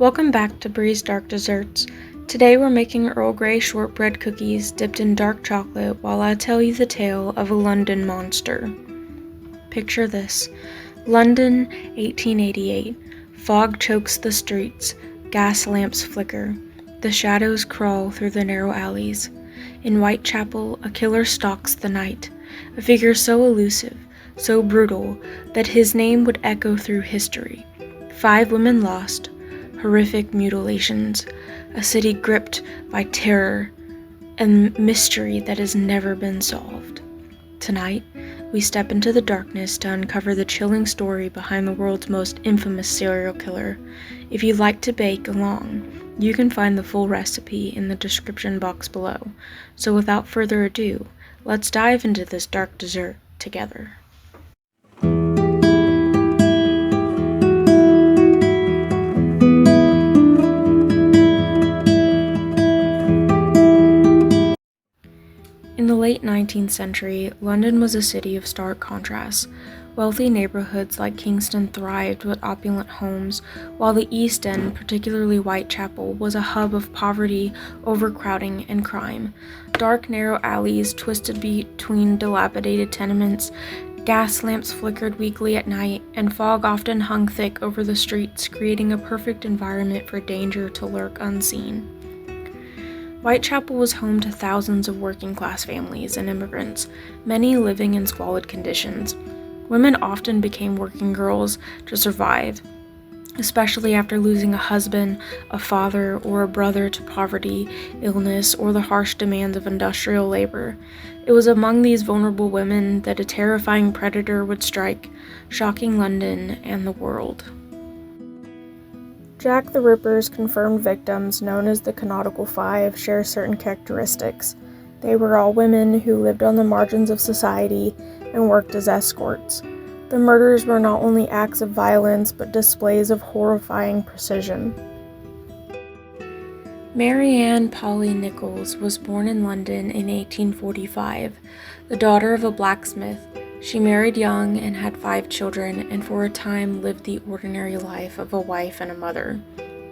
Welcome back to Bree's Dark Desserts. Today we're making Earl Grey shortbread cookies dipped in dark chocolate while I tell you the tale of a London monster. Picture this. London, 1888. Fog chokes the streets. Gas lamps flicker. The shadows crawl through the narrow alleys. In Whitechapel, a killer stalks the night. A figure so elusive, so brutal, that his name would echo through history. 5 women lost. Horrific mutilations, a city gripped by terror and mystery that has never been solved. Tonight, we step into the darkness to uncover the chilling story behind the world's most infamous serial killer. If you'd like to bake along, you can find the full recipe in the description box below. So without further ado, let's dive into this dark dessert together. In the late 19th century, London was a city of stark contrasts. Wealthy neighborhoods like Kingston thrived with opulent homes, while the East End, particularly Whitechapel, was a hub of poverty, overcrowding, and crime. Dark, narrow alleys twisted between dilapidated tenements, gas lamps flickered weakly at night, and fog often hung thick over the streets, creating a perfect environment for danger to lurk unseen. Whitechapel was home to thousands of working-class families and immigrants, many living in squalid conditions. Women often became working girls to survive, especially after losing a husband, a father, or a brother to poverty, illness, or the harsh demands of industrial labor. It was among these vulnerable women that a terrifying predator would strike, shocking London and the world. Jack the Ripper's confirmed victims, known as the Canonical Five, share certain characteristics. They were all women who lived on the margins of society and worked as escorts. The murders were not only acts of violence, but displays of horrifying precision. Mary Ann Polly Nichols was born in London in 1845, the daughter of a blacksmith. She married young and had 5 children, and for a time lived the ordinary life of a wife and a mother.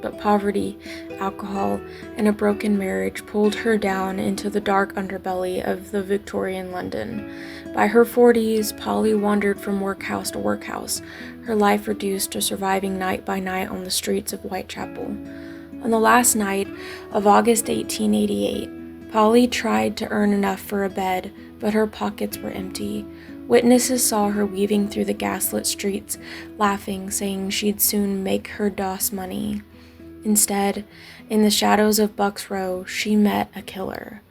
But poverty, alcohol, and a broken marriage pulled her down into the dark underbelly of the Victorian London. By her 40s, Polly wandered from workhouse to workhouse, her life reduced to surviving night by night on the streets of Whitechapel. On the last night of August 1888, Polly tried to earn enough for a bed, but her pockets were empty. Witnesses saw her weaving through the gaslit streets, laughing, saying she'd soon make her DOS money. Instead, in the shadows of Bucks Row, she met a killer.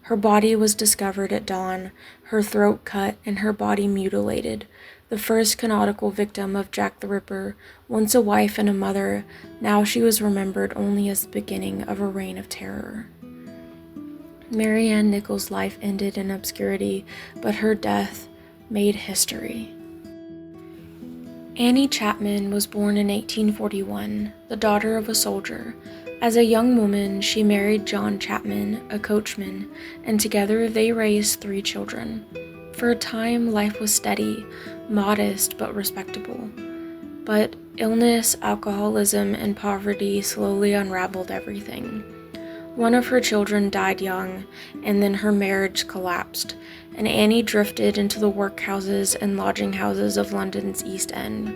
Her body was discovered at dawn, her throat cut and her body mutilated. The first canonical victim of Jack the Ripper, once a wife and a mother, now she was remembered only as the beginning of a reign of terror. Mary Ann Nichols' life ended in obscurity, but her death made history. Annie Chapman was born in 1841, the daughter of a soldier. As a young woman, she married John Chapman, a coachman, and together they raised 3 children. For a time, life was steady, modest but respectable. But illness, alcoholism, and poverty slowly unraveled everything. One of her children died young, and then her marriage collapsed, and Annie drifted into the workhouses and lodging houses of London's East End.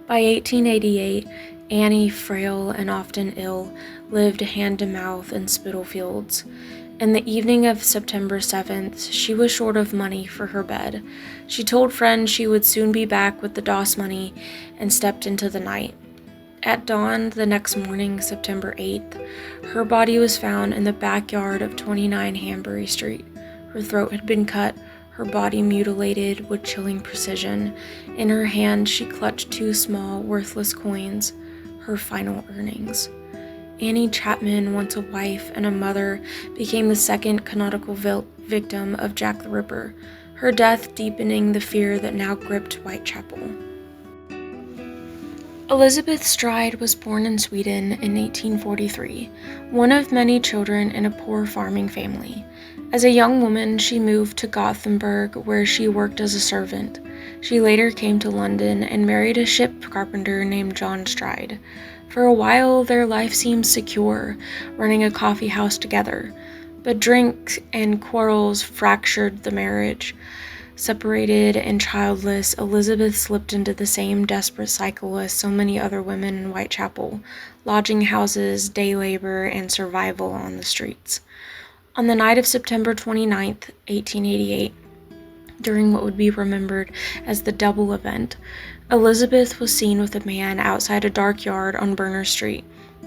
By 1888, Annie, frail and often ill, lived hand-to-mouth in Spitalfields. In the evening of September 7th, she was short of money for her bed. She told friends she would soon be back with the DOS money and stepped into the night. At dawn the next morning, September 8th, her body was found in the backyard of 29 Hanbury Street. Her throat had been cut, her body mutilated with chilling precision. In her hand, she clutched 2 small, worthless coins, her final earnings. Annie Chapman, once a wife and a mother, became the second canonical victim of Jack the Ripper, her death deepening the fear that now gripped Whitechapel. Elizabeth Stride was born in Sweden in 1843, one of many children in a poor farming family. As a young woman, she moved to Gothenburg, where she worked as a servant. She later came to London and married a ship carpenter named John Stride. For a while, their life seemed secure, running a coffee house together. But drink and quarrels fractured the marriage. Separated and childless, Elizabeth slipped into the same desperate cycle as so many other women in Whitechapel: lodging houses, day labor, and survival on the streets. On the night of September 29th, 1888, during what would be remembered as the double event, Elizabeth was seen with a man outside a dark yard on Burner Street.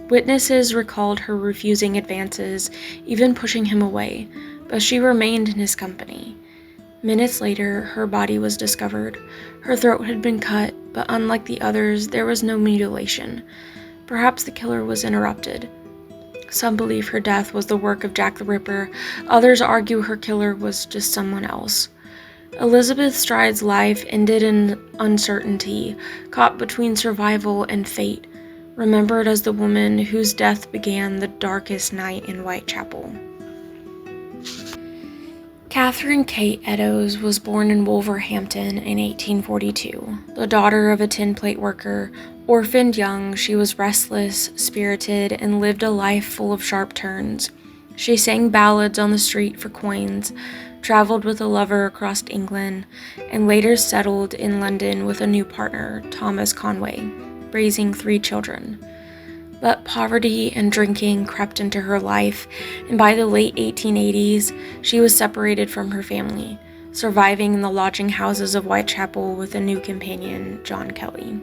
Witnesses recalled her refusing advances, even pushing him away, but she remained in his company. Minutes later, her body was discovered. Her throat had been cut, but unlike the others, there was no mutilation. Perhaps the killer was interrupted. Some believe her death was the work of Jack the Ripper. Others argue her killer was just someone else. Elizabeth Stride's life ended in uncertainty, caught between survival and fate, remembered as the woman whose death began the darkest night in Whitechapel. Catherine Kate Eddowes was born in Wolverhampton in 1842. The daughter of a tin-plate worker, orphaned young, she was restless, spirited, and lived a life full of sharp turns. She sang ballads on the street for coins, traveled with a lover across England, and later settled in London with a new partner, Thomas Conway, raising 3 children. But poverty and drinking crept into her life, and by the late 1880s, she was separated from her family, surviving in the lodging houses of Whitechapel with a new companion, John Kelly.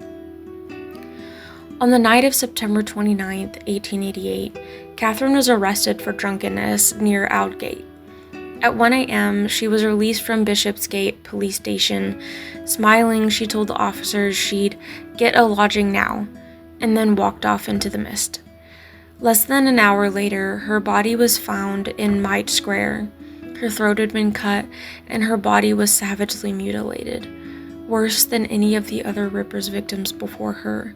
On the night of September 29, 1888, Catherine was arrested for drunkenness near Aldgate. At 1 a.m., she was released from Bishopsgate Police Station. Smiling, she told the officers she'd get a lodging now, and then walked off into the mist. Less than an hour later, her body was found in Mite Square. Her throat had been cut, and her body was savagely mutilated, worse than any of the other Ripper's victims before her.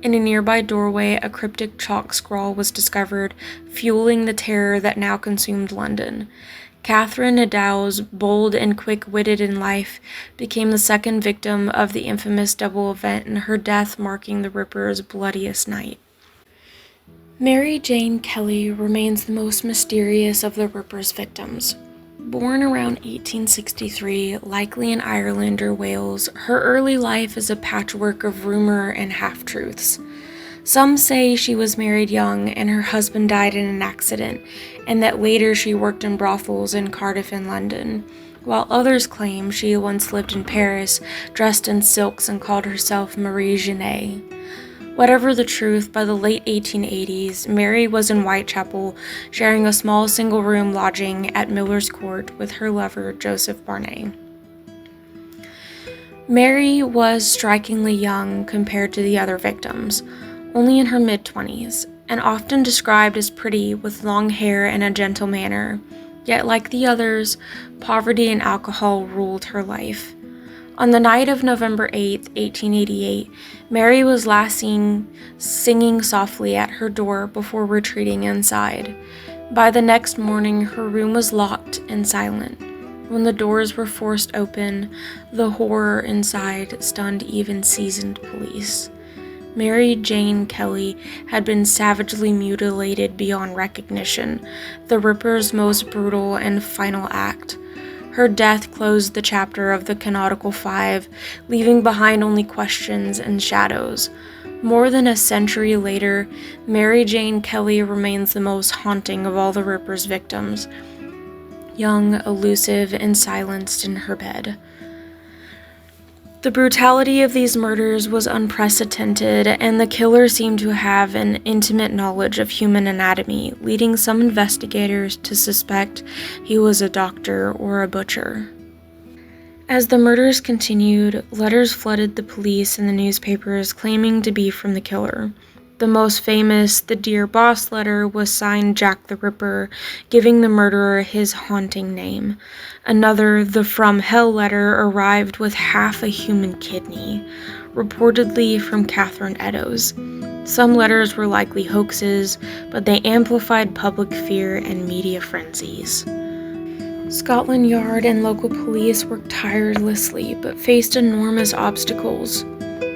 In a nearby doorway, a cryptic chalk scrawl was discovered, fueling the terror that now consumed London. Catherine Eddowes, bold and quick-witted in life, became the second victim of the infamous double event, and her death marking the Ripper's bloodiest night. Mary Jane Kelly remains the most mysterious of the Ripper's victims. Born around 1863, likely in Ireland or Wales, her early life is a patchwork of rumor and half-truths. Some say she was married young and her husband died in an accident, and that later she worked in brothels in Cardiff and London, while others claim she once lived in Paris, dressed in silks and called herself Marie Genet. Whatever the truth, by the late 1880s, Mary was in Whitechapel, sharing a small single-room lodging at Miller's Court with her lover, Joseph Barnet. Mary was strikingly young compared to the other victims, only in her mid-20s, and often described as pretty with long hair and a gentle manner. Yet, like the others, poverty and alcohol ruled her life. On the night of November 8, 1888, Mary was last seen singing softly at her door before retreating inside. By the next morning, her room was locked and silent. When the doors were forced open, the horror inside stunned even seasoned police. Mary Jane Kelly had been savagely mutilated beyond recognition, the Ripper's most brutal and final act. Her death closed the chapter of the Canonical Five, leaving behind only questions and shadows. More than a century later, Mary Jane Kelly remains the most haunting of all the Ripper's victims, young, elusive, and silenced in her bed. The brutality of these murders was unprecedented, and the killer seemed to have an intimate knowledge of human anatomy, leading some investigators to suspect he was a doctor or a butcher. As the murders continued, letters flooded the police and the newspapers claiming to be from the killer. The most famous, the Dear Boss letter, was signed Jack the Ripper, giving the murderer his haunting name. Another, the From Hell letter, arrived with half a human kidney, reportedly from Catherine Eddowes. Some letters were likely hoaxes, but they amplified public fear and media frenzies. Scotland Yard and local police worked tirelessly, but faced enormous obstacles.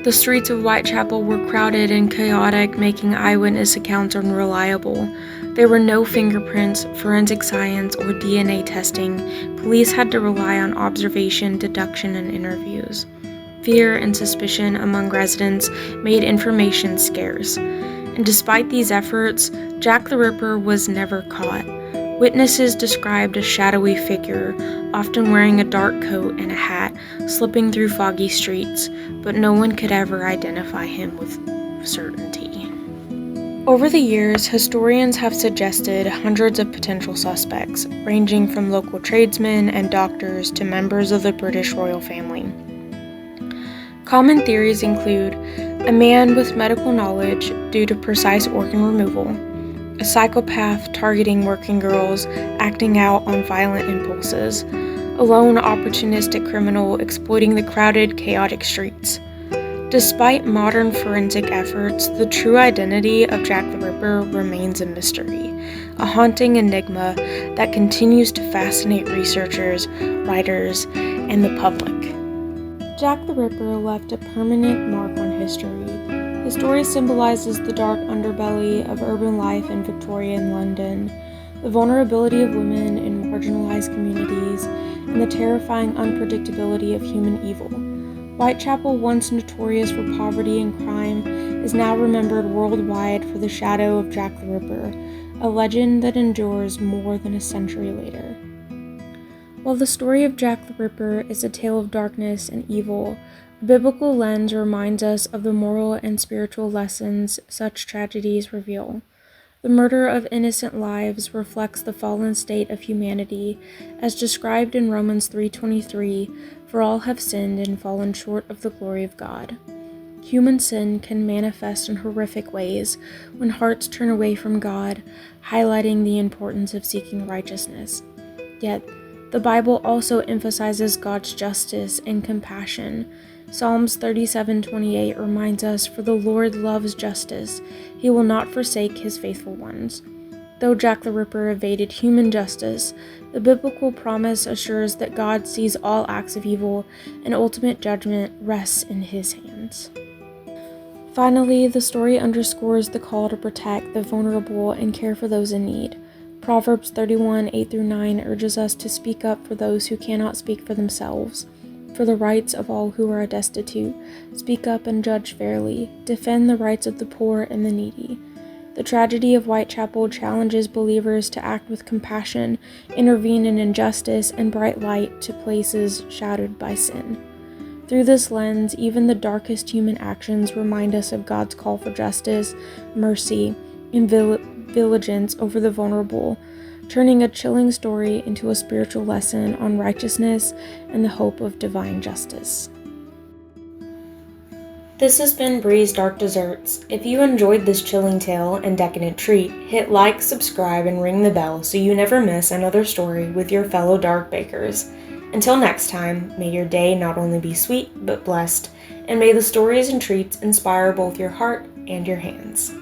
The streets of Whitechapel were crowded and chaotic, making eyewitness accounts unreliable. There were no fingerprints, forensic science, or DNA testing. Police had to rely on observation, deduction, and interviews. Fear and suspicion among residents made information scarce. And despite these efforts, Jack the Ripper was never caught. Witnesses described a shadowy figure, often wearing a dark coat and a hat, slipping through foggy streets, but no one could ever identify him with certainty. Over the years, historians have suggested hundreds of potential suspects, ranging from local tradesmen and doctors to members of the British royal family. Common theories include a man with medical knowledge due to precise organ removal, a psychopath targeting working girls, acting out on violent impulses, a lone opportunistic criminal exploiting the crowded, chaotic streets. Despite modern forensic efforts, the true identity of Jack the Ripper remains a mystery, a haunting enigma that continues to fascinate researchers, writers, and the public. Jack the Ripper left a permanent mark on history. His story symbolizes the dark underbelly of urban life in Victorian London, the vulnerability of women in marginalized communities, and the terrifying unpredictability of human evil. Whitechapel, once notorious for poverty and crime, is now remembered worldwide for the shadow of Jack the Ripper, a legend that endures more than a century later. While the story of Jack the Ripper is a tale of darkness and evil, a biblical lens reminds us of the moral and spiritual lessons such tragedies reveal. The murder of innocent lives reflects the fallen state of humanity, as described in Romans 3:23, "For all have sinned and fallen short of the glory of God." Human sin can manifest in horrific ways when hearts turn away from God, highlighting the importance of seeking righteousness. Yet, the Bible also emphasizes God's justice and compassion. Psalms 37:28 reminds us, "For the Lord loves justice. He will not forsake his faithful ones." Though Jack the Ripper evaded human justice, the biblical promise assures that God sees all acts of evil and ultimate judgment rests in his hands. Finally, the story underscores the call to protect the vulnerable and care for those in need. Proverbs 31:8-9 urges us to speak up for those who cannot speak for themselves. For the rights of all who are destitute, speak up and judge fairly, defend the rights of the poor and the needy. The tragedy of Whitechapel challenges believers to act with compassion, intervene in injustice, and bright light to places shadowed by sin. Through this lens, even the darkest human actions remind us of God's call for justice, mercy, and vigilance over the vulnerable, turning a chilling story into a spiritual lesson on righteousness and the hope of divine justice. This has been Bree's Dark Desserts. If you enjoyed this chilling tale and decadent treat, hit like, subscribe, and ring the bell so you never miss another story with your fellow dark bakers. Until next time, may your day not only be sweet but blessed, and may the stories and treats inspire both your heart and your hands.